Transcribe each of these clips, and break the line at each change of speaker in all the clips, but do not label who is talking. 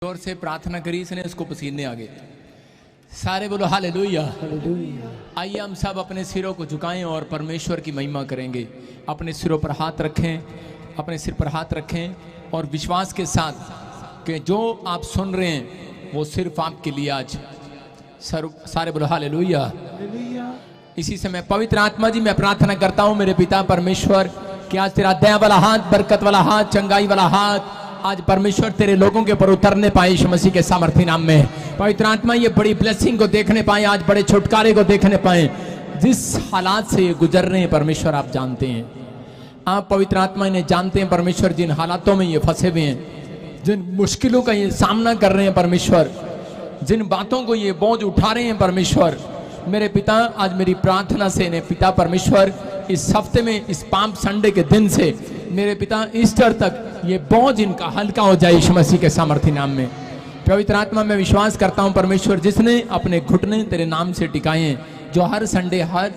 जोर से प्रार्थना करी, इसने उसको पसीने आ गए। सारे बोलो हालेलुया। आइए हम सब अपने सिरों को झुकाएं और परमेश्वर की महिमा करेंगे। अपने सिरों पर हाथ रखें, अपने सिर पर हाथ रखें और विश्वास के साथ कि जो आप सुन रहे हैं वो सिर्फ आपके लिए आज। सारे बोलो हालेलुया। इसी समय पवित्र आत्मा जी, मैं प्रार्थना करता हूं मेरे पिता परमेश्वर कि आज तेरा दया वाला हाथ, बरकत वाला हाथ, चंगाई वाला हाथ आज परमेश्वर तेरे लोगों के ऊपर उतरने पाए यीशु मसीह के सामर्थ्य नाम में। पवित्र आत्मा ये बड़ी ब्लेसिंग को देखने पाए, आज बड़े छुटकारे को देखने पाए। जिस हालात से ये गुजर रहे हैं परमेश्वर आप जानते हैं, आप पवित्र आत्मा इन्हें जानते हैं परमेश्वर। जिन हालातों में ये फंसे हुए हैं, जिन मुश्किलों का ये सामना कर रहे हैं परमेश्वर, जिन बातों को ये बोझ उठा रहे हैं परमेश्वर, मेरे पिता आज मेरी प्रार्थना से इन्हें पिता परमेश्वर इस हफ्ते में, इस पाम संडे के दिन से मेरे पिता ईस्टर तक ये बोझ इनका हल्का हो जाए यीशु मसीह के सामर्थ्य नाम में। पवित्र आत्मा मैं विश्वास करता हूं परमेश्वर, जिसने अपने घुटने तेरे नाम से टिकाए हैं, जो हर संडे हर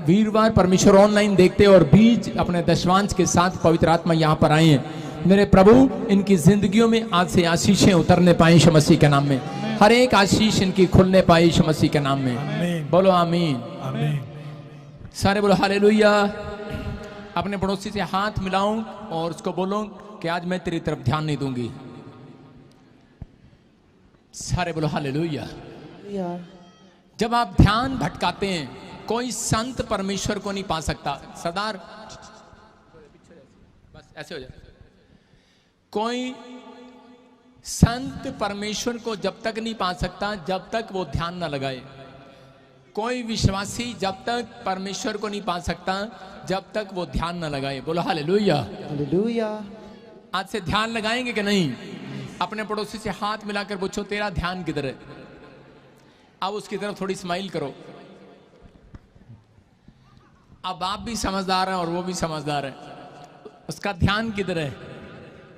वीरवार परमेश्वर ऑनलाइन देखते और बीज अपने दशवांश के साथ पवित्र आत्मा यहाँ पर आए हैं, मेरे प्रभु इनकी जिंदगियों में आज से आशीषें उतरने पाए यीशु मसीह के नाम में। हर एक आशीष इनकी खुलने पाए यीशु मसीह के नाम में। बोलो आमीन। सारे बोलो हालेलुया। अपने पड़ोसी से हाथ मिलाऊं और उसको बोलूं कि आज मैं तेरी तरफ ध्यान नहीं दूंगी। सारे बोलो हालेलुया। जब आप ध्यान भटकाते हैं, कोई संत परमेश्वर को नहीं पा सकता। सरदार बस ऐसे हो जाए। कोई संत परमेश्वर को जब तक नहीं पा सकता जब तक वो ध्यान ना लगाए। कोई विश्वासी जब तक परमेश्वर को नहीं पा सकता जब तक वो ध्यान ना लगाए। बोलो हालेलुया। हालेलुया। आज से ध्यान लगाएंगे कि नहीं? अपने पड़ोसी से हाथ मिलाकर पूछो तेरा ध्यान किधर है। अब उसकी तरफ थोड़ी स्माइल करो। अब आप भी समझदार हैं और वो भी समझदार है। उसका ध्यान किधर है?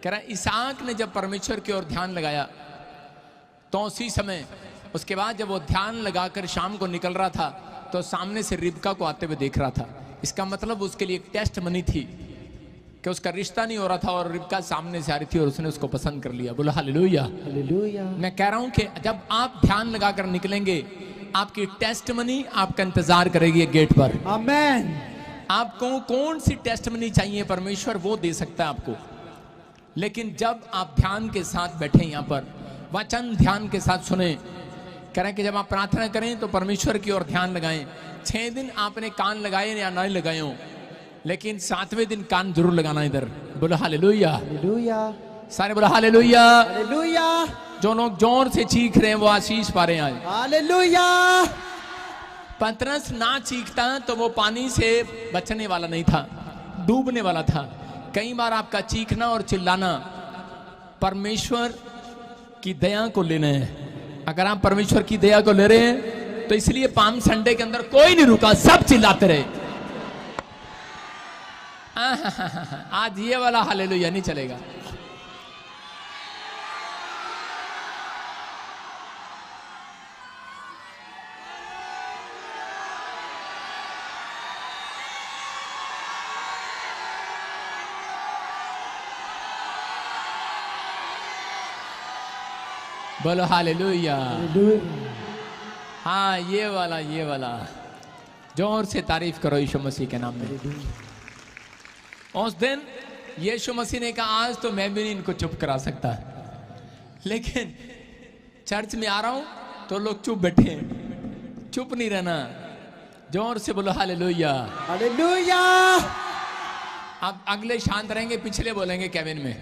कह रहा इसहाक ने जब परमेश्वर की ओर ध्यान लगाया तो उसी समय, उसके बाद जब वो ध्यान लगाकर शाम को निकल रहा था तो सामने से रिबका को आते हुए देख रहा था। इसका मतलब उसके लिए एक टेस्ट मनी थी कि उसका रिश्ता नहीं हो रहा था और रिबका सामने से आ रही थी और उसने उसको पसंद कर लिया। बोलो हालेलुया। हालेलुया। मैं कह रहा हूं कि जब आप ध्यान लगाकर निकलेंगे, आपकी टेस्ट मनी आपका इंतजार करेगी गेट पर। आमेन। आपको कौन सी टेस्ट मनी चाहिए परमेश्वर वो दे सकता है आपको। लेकिन जब आप ध्यान के साथ बैठे यहाँ पर, वचन ध्यान के साथ सुने, कह रहे हैं कि जब आप प्रार्थना करें तो परमेश्वर की ओर ध्यान लगाएं। 6 दिन आपने कान लगाए या नहीं लगाए हो, लेकिन 7वें दिन कान जरूर लगाना इधर। बोलो हालेलुया। हालेलुया। सारे बोलो हालेलुया। हालेलुया। जो लोग जोर से चीख रहे हैं वो आशीष पा रहे हैं। हालेलुया। पतरस ना चीखता तो वो पानी से बचने वाला नहीं था, डूबने वाला था। कई बार आपका चीखना और चिल्लाना परमेश्वर की दया को लेना है। अगर आप परमेश्वर की दया को ले रहे हैं तो इसलिए पाम संडे के अंदर कोई नहीं रुका, सब चिल्लाते रहे। आज ये वाला हालेलुया नहीं चलेगा। बोलो हालेलुया। हाँ ये वाला जोर से तारीफ करो यीशु मसीह के नाम में। उस दिन यीशु मसीह ने कहा आज तो मैं भी नहीं इनको चुप करा सकता, लेकिन चर्च में आ रहा हूं तो लोग चुप बैठे हैं। चुप नहीं रहना, जोर से बोलो हालेलुया। हालेलुया। अब अगले शांत रहेंगे, पिछले बोलेंगे केबिन में।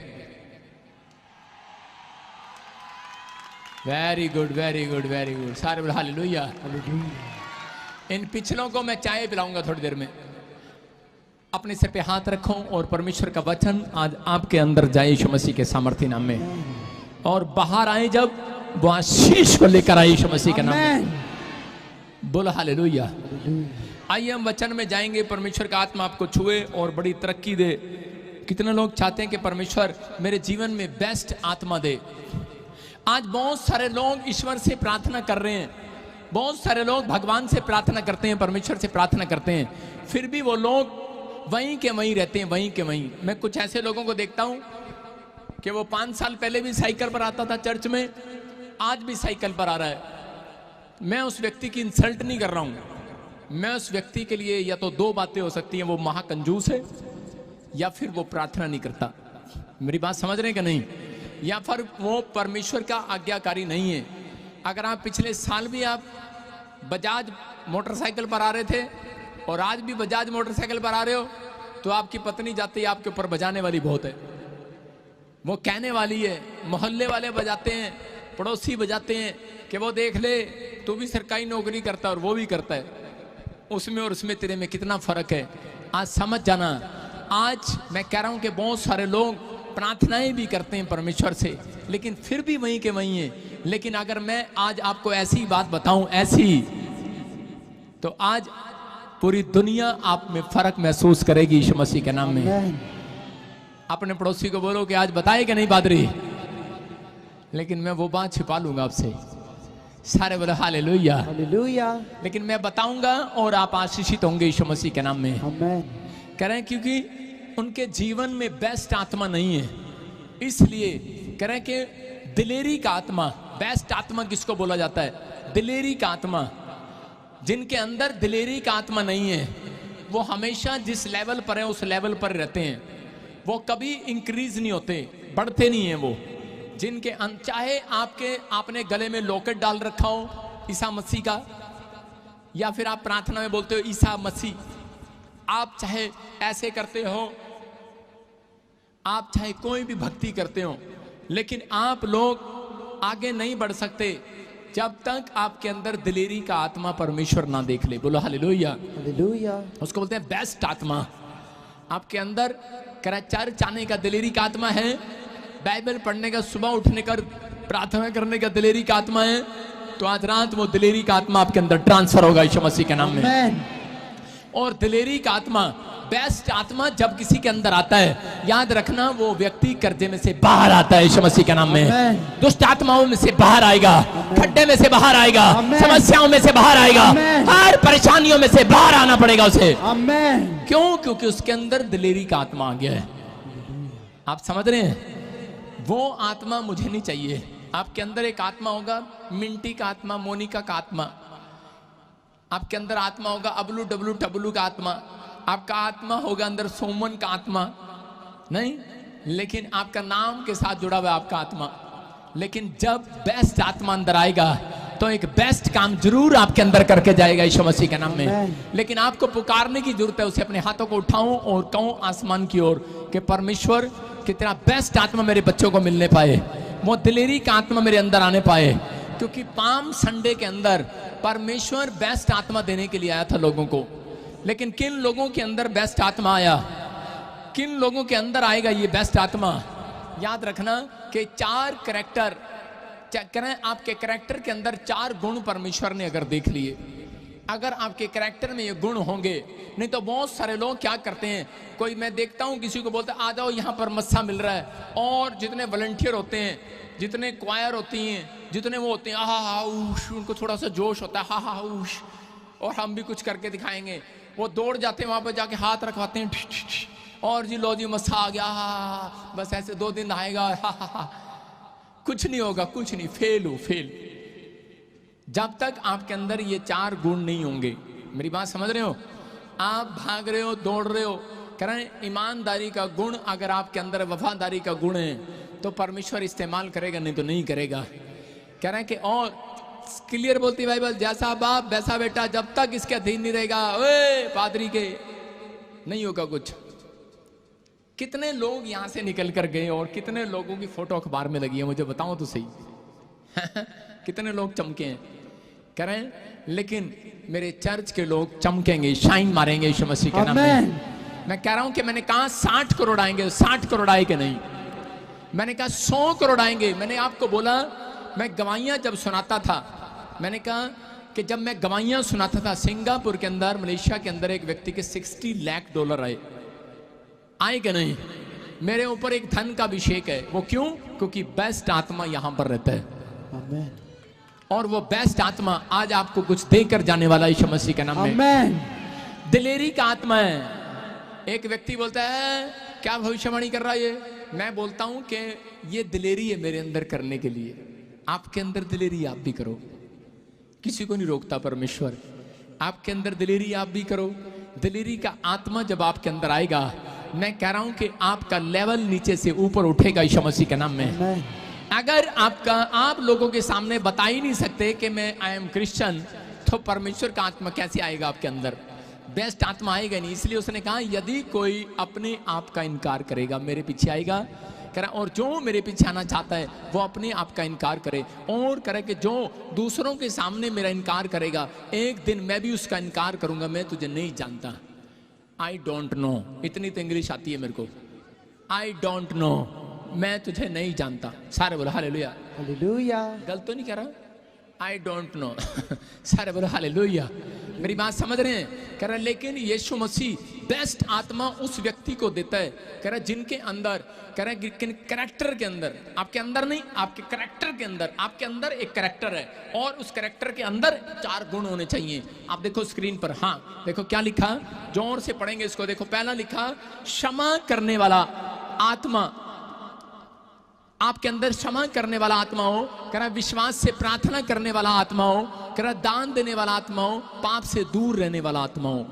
Very good very good very good. सारे बोलो हालेलुया। इन पिछलों को मैं चाय पिलाऊंगा थोड़ी देर में। अपने सिर पे हाथ रखो और परमेश्वर का वचन आज आपके अंदर जाए यीशु मसीह के सामर्थ्य नाम में, और बाहर आए जब वो आशीष को लेकर आए यीशु मसीह के नाम में। बोलो हालेलुया। आइए हम वचन में जाएंगे। परमेश्वर का आत्मा आपको छुए और बड़ी तरक्की दे। कितने लोग चाहते हैं कि परमेश्वर मेरे जीवन में बेस्ट आत्मा दे। आज बहुत सारे लोग ईश्वर से प्रार्थना कर रहे हैं, बहुत सारे लोग भगवान से प्रार्थना करते हैं, परमेश्वर से प्रार्थना करते हैं, फिर भी वो लोग वहीं के वहीं रहते हैं, वहीं के वहीं। मैं कुछ ऐसे लोगों को देखता हूं कि वो 5 साल पहले भी साइकिल पर आता था चर्च में, आज भी साइकिल पर आ रहा है। मैं उस व्यक्ति की इंसल्ट नहीं कर रहा हूं। मैं उस व्यक्ति के लिए या तो 2 बातें हो सकती हैं, वो महाकंजूस है या फिर वो प्रार्थना नहीं करता। मेरी बात समझ रहे हैं कि नहीं? या फिर वो परमेश्वर का आज्ञाकारी नहीं है। अगर आप पिछले साल भी आप बजाज मोटरसाइकिल पर आ रहे थे और आज भी बजाज मोटरसाइकिल पर आ रहे हो, तो आपकी पत्नी जाती है आपके ऊपर बजाने वाली बहुत है, वो कहने वाली है, मोहल्ले वाले बजाते हैं, पड़ोसी बजाते हैं कि वो देख ले तू भी सरकारी नौकरी करता है और वो भी करता है, उसमें और उसमें तेरे में कितना फर्क है। आज समझ जाना। आज मैं कह रहा हूं कि बहुत सारे लोग प्रार्थनाएं भी करते हैं परमेश्वर से, लेकिन फिर भी वहीं के वहीं हैं। लेकिन अगर मैं आज आपको ऐसी बात बताऊं, ऐसी, तो आज पूरी दुनिया आप में फर्क महसूस करेगी यीशु मसीह के नाम में। अपने पड़ोसी को बोलो कि आज बताए कि नहीं पादरी, लेकिन मैं वो बात छिपा लूंगा आपसे। सारे बोलो हालेलुया,
हालेलुया।
लेकिन मैं बताऊंगा और आप आशीषित होंगे यीशु मसीह के नाम में।
आमीन।
कह रहे हैं क्योंकि उनके जीवन में बेस्ट आत्मा नहीं है, इसलिए कह रहे हैं कि दिलेरी का आत्मा। बेस्ट आत्मा किसको बोला जाता है? दिलेरी का आत्मा। जिनके अंदर दिलेरी का आत्मा नहीं है, वो हमेशा जिस लेवल पर है उस लेवल पर रहते हैं, वो कभी इंक्रीज नहीं होते, बढ़ते नहीं है वो। जिनके चाहे आपने गले में लॉकेट डाल रखा हो ईसा मसीह का, या फिर आप प्रार्थना में बोलते हो ईसा मसीह, आप चाहे ऐसे करते हो, आप चाहे कोई भी भक्ति करते हो, लेकिन आप लोग आगे नहीं बढ़ सकते जब तक आपके अंदर दिलेरी का आत्मा परमेश्वर ना देख ले। बोलो हालेलुया,
हालेलुया।
उसको बोलते हैं बेस्ट आत्मा। आपके अंदर चर्च आने का दिलेरी का आत्मा है, बाइबल पढ़ने का, सुबह उठने का, प्रार्थना करने का दिलेरी का आत्मा है, तो आज रात वो दिलेरी का आत्मा आपके अंदर ट्रांसफर होगा यीशु मसीह के नाम में। और दिलेरी का आत्मा, बेस्ट आत्मा जब किसी के अंदर आता है, याद रखना वो व्यक्ति कर्जे में से बाहर आता है यीशु मसीह के नाम में। दुष्ट आत्माओं में से बाहर आएगा, खड्डे में से बाहर आएगा, समस्याओं में से बाहर आएगा, हर परेशानियों में से बाहर आना पड़ेगा उसे। क्यों? क्योंकि उसके अंदर दिलेरी का आत्मा आ गया है। आप समझ रहे हैं? वो आत्मा मुझे नहीं चाहिए। आपके अंदर एक आत्मा होगा मिंटी का आत्मा, मोनिका का आत्मा, आपके अंदर आत्मा होगा अबलू डबलू टबलू का आत्मा, आपका आत्मा होगा अंदर सोमन का आत्मा नहीं, लेकिन आपका नाम के साथ जुड़ा हुआ आपका आत्मा। लेकिन जब बेस्ट आत्मा अंदर आएगा तो एक बेस्ट काम जरूर आपके अंदर करके जाएगा यीशु मसीह के नाम में। लेकिन आपको पुकारने की जरूरत है, उसे अपने हाथों को उठाऊं और कहूं आसमान की ओर कि परमेश्वर कि तेरा बेस्ट आत्मा मेरे बच्चों को मिलने पाए, वो दिलेरी का आत्मा मेरे अंदर आने पाए। क्योंकि पाम संडे के अंदर परमेश्वर बेस्ट आत्मा देने के लिए आया था लोगों को। लेकिन किन लोगों के अंदर बेस्ट आत्मा आया, किन लोगों के अंदर आएगा ये बेस्ट आत्मा? याद रखना कि 4 कैरेक्टर, आपके कैरेक्टर के अंदर 4 गुण परमेश्वर ने अगर देख लिए, अगर आपके कैरेक्टर में ये गुण होंगे, नहीं तो बहुत सारे लोग क्या करते हैं, कोई मैं देखता हूं किसी को बोलता आ जाओ यहाँ पर मस्सा मिल रहा है, और जितने वॉलंटियर होते हैं, जितने क्वायर होती हैं, जितने वो होते हैं, हा हा उश, उनको थोड़ा सा जोश होता है, हा हा उश, और हम भी कुछ करके दिखाएंगे, वो दौड़ जाते हैं वहां पर जाके हाथ रखवाते हैं, और जी लो जी मस्सा आ गया, हा बस ऐसे 2 दिन आएगा, हा हा, कुछ नहीं होगा, कुछ नहीं, फेल हो फेल। जब तक आपके अंदर ये 4 गुण नहीं होंगे, मेरी बात समझ रहे हो? आप भाग रहे हो, दौड़ रहे हो, कह रहे हैं ईमानदारी का गुण अगर आपके अंदर, वफादारी का गुण है, तो परमेश्वर इस्तेमाल करेगा, नहीं तो नहीं करेगा। कह रहे हैं कि और क्लियर बोलती बाइबल, जैसा बाप वैसा बेटा, जब तक इसके अधीन नहीं रहेगा, ओए पादरी के, नहीं होगा कुछ। कितने लोग यहां से निकल कर गए और कितने लोगों की फोटो अखबार में लगी है, मुझे बताओ तो सही। कितने लोग चमके हैं, कह रहे हैं, लेकिन मेरे चर्च के लोग चमकेंगे, शाइन मारेंगे यीशु मसीह के नाम में। मैं कह रहा हूं कि मैंने कहा 60 करोड़ आएंगे, 60 करोड़ आए कि नहीं? मैंने कहा 100 करोड़ आएंगे। मैंने आपको बोला, मैं गवाहियां जब सुनाता था, मैंने कहा कि जब मैं गवाहियां सुनाता था सिंगापुर के अंदर, मलेशिया के अंदर, एक व्यक्ति के $60 लाख आए कि नहीं? मेरे ऊपर एक धन का अभिषेक है। वो क्यों? क्योंकि बेस्ट आत्मा यहां पर रहता है।
आमीन।
और वो बेस्ट आत्मा आज आपको कुछ देकर जाने वाला यीशु मसीह के नाम में।
आमीन।
दिलेरी का आत्मा है। एक व्यक्ति बोलता है क्या भविष्यवाणी कर रहा है ये, मैं बोलता हूं कि ये दिलेरी है मेरे अंदर करने के लिए। आपके अंदर दिलेरी आप भी करो, किसी को नहीं रोकता परमेश्वर। आपके अंदर दिलेरी आप भी करो। दिलेरी का आत्मा जब आपके अंदर आएगा, मैं कह रहा हूं कि आपका लेवल नीचे से ऊपर उठेगा यीशु मसीह के नाम में। अगर आप लोगों के सामने बता ही नहीं सकते कि मैं आई एम क्रिश्चियन, तो परमेश्वर का आत्मा कैसे आएगा आपके अंदर? बेस्ट आत्मा आएगा नहीं। इसलिए उसने कहा यदि कोई अपने आप का इनकार करेगा मेरे पीछे आएगा, कह रहा, और जो मेरे पीछे आना चाहता है वो अपने आप का इनकार करे, और करे कि जो दूसरों के सामने मेरा इनकार करेगा, एक दिन मैं भी उसका इनकार करूंगा। मैं तुझे नहीं जानता, आई डोंट नो। इतनी तो इंग्लिश आती है मेरे को, आई डोंट नो, मैं तुझे नहीं जानता। सारे बोलो हालेलुया।
हालेलुया।
गलत तो नहीं कह रहा? I don't know. सारे बोलो हालेलुया। मेरी बात समझ रहे हैं? कह रहा लेकिन यीशु मसीह बेस्ट आत्मा उस व्यक्ति को देता है, कह रहा जिनके अंदर, कह रहा कैरेक्टर के अंदर, आपके अंदर नहीं, आपके कैरेक्टर के अंदर, आपके अंदर एक कैरेक्टर है और उस कैरेक्टर के अंदर 4 गुण होने चाहिए। आप देखो स्क्रीन पर, हाँ देखो क्या लिखा, जोर से पढ़ेंगे इसको। देखो पहला लिखा क्षमा करने वाला आत्मा। आपके अंदर क्षमा करने वाला आत्मा हो, कह रहा विश्वास से प्रार्थना करने वाला आत्मा हो, कह रहा दान देने वाला आत्मा हो, पाप से दूर रहने वाला आत्मा हो।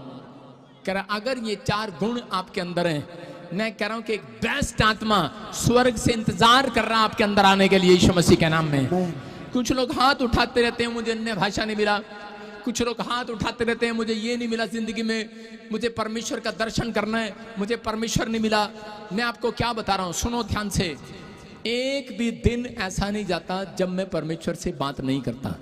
कह रहा अगर ये 4 गुण आपके अंदर हैं, मैं कह रहा हूं कि एक बेस्ट आत्मा स्वर्ग से इंतजार कर रहा है आपके अंदर आने के लिए यीशु मसीह के नाम में। कुछ लोग हाथ उठाते रहते हैं, मुझे अन्य भाषा नहीं मिला। कुछ लोग हाथ उठाते रहते हैं, मुझे ये नहीं मिला जिंदगी में, मुझे परमेश्वर का दर्शन करना है, मुझे परमेश्वर नहीं मिला। मैं आपको क्या बता रहा हूं, सुनो ध्यान से। एक भी दिन ऐसा नहीं जाता जब मैं परमेश्वर से बात नहीं करता,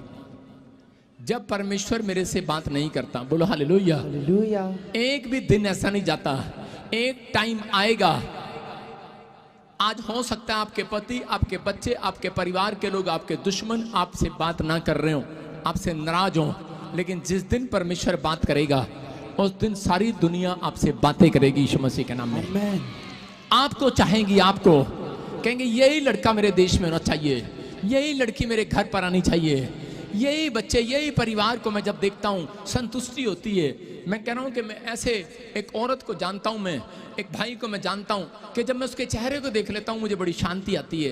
जब परमेश्वर मेरे से बात नहीं करता। बोलो हालेलुया।
हालेलुया।
एक भी दिन ऐसा नहीं जाता। एक टाइम आएगा, आज हो सकता है आपके पति, आपके बच्चे, आपके परिवार के लोग, आपके दुश्मन आपसे बात ना कर रहे हो, आपसे नाराज हो, लेकिन जिस दिन परमेश्वर बात करेगा उस दिन सारी दुनिया आपसे बातें करेगी यीशु मसीह के नाम में। आपको चाहेंगी, आपको कहेंगे यही लड़का मेरे देश में होना चाहिए, यही लड़की मेरे घर पर आनी चाहिए, यही बच्चे, यही परिवार को मैं जब देखता हूं संतुष्टि होती है। मैं कह रहा हूं कि मैं ऐसे एक औरत को जानता हूं, मैं एक भाई को मैं जानता हूं कि जब मैं उसके चेहरे को देख लेता हूं मुझे बड़ी शांति आती है,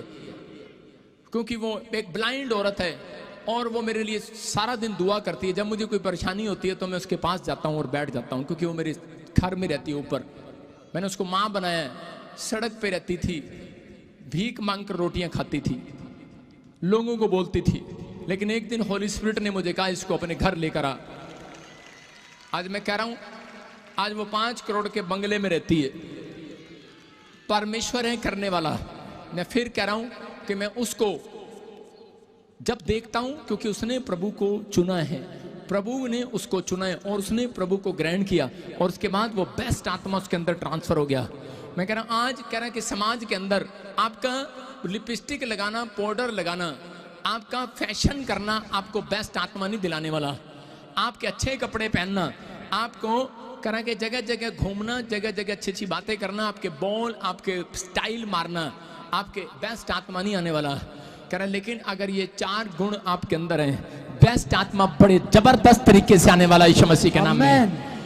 क्योंकि वो एक ब्लाइंड औरत है और वो मेरे लिए सारा दिन दुआ करती है। जब मुझे कोई परेशानी होती है तो मैं उसके पास जाता हूं और बैठ जाता हूं, क्योंकि वो मेरे घर में रहती है ऊपर। मैंने उसको माँ बनाया, सड़क पे रहती थी, भीख मांग कर रोटियां खाती थी, लोगों को बोलती थी, लेकिन एक दिन होली स्पिरिट ने मुझे कहा इसको अपने घर लेकर आ। आज मैं कह रहा हूं, आज वो 5 करोड़ के बंगले में रहती है। परमेश्वर है करने वाला। मैं फिर कह रहा हूं कि मैं उसको जब देखता हूं, क्योंकि उसने प्रभु को चुना है, प्रभु ने उसको चुना है और उसने प्रभु को ग्रहण किया, और उसके बाद वो बेस्ट आत्मा उसके अंदर ट्रांसफर हो गया। मैं कह रहा हूं, आज कह रहा कि समाज के अंदर आपका लिपस्टिक लगाना, पाउडर लगाना, आपका फैशन करना आपको बेस्ट आत्मा नहीं दिलाने वाला। आपके अच्छे कपड़े पहनना, आपको कह रहा कि जगह जगह घूमना, जगह जगह अच्छी अच्छी बातें करना, आपके बॉल, आपके स्टाइल मारना, आपके बेस्ट आत्मा नहीं आने वाला। कह रहा लेकिन अगर ये 4 गुण आपके अंदर हैं, बेस्ट आत्मा बड़े जबरदस्त तरीके से आने वाला यीशु मसीह के नाम में।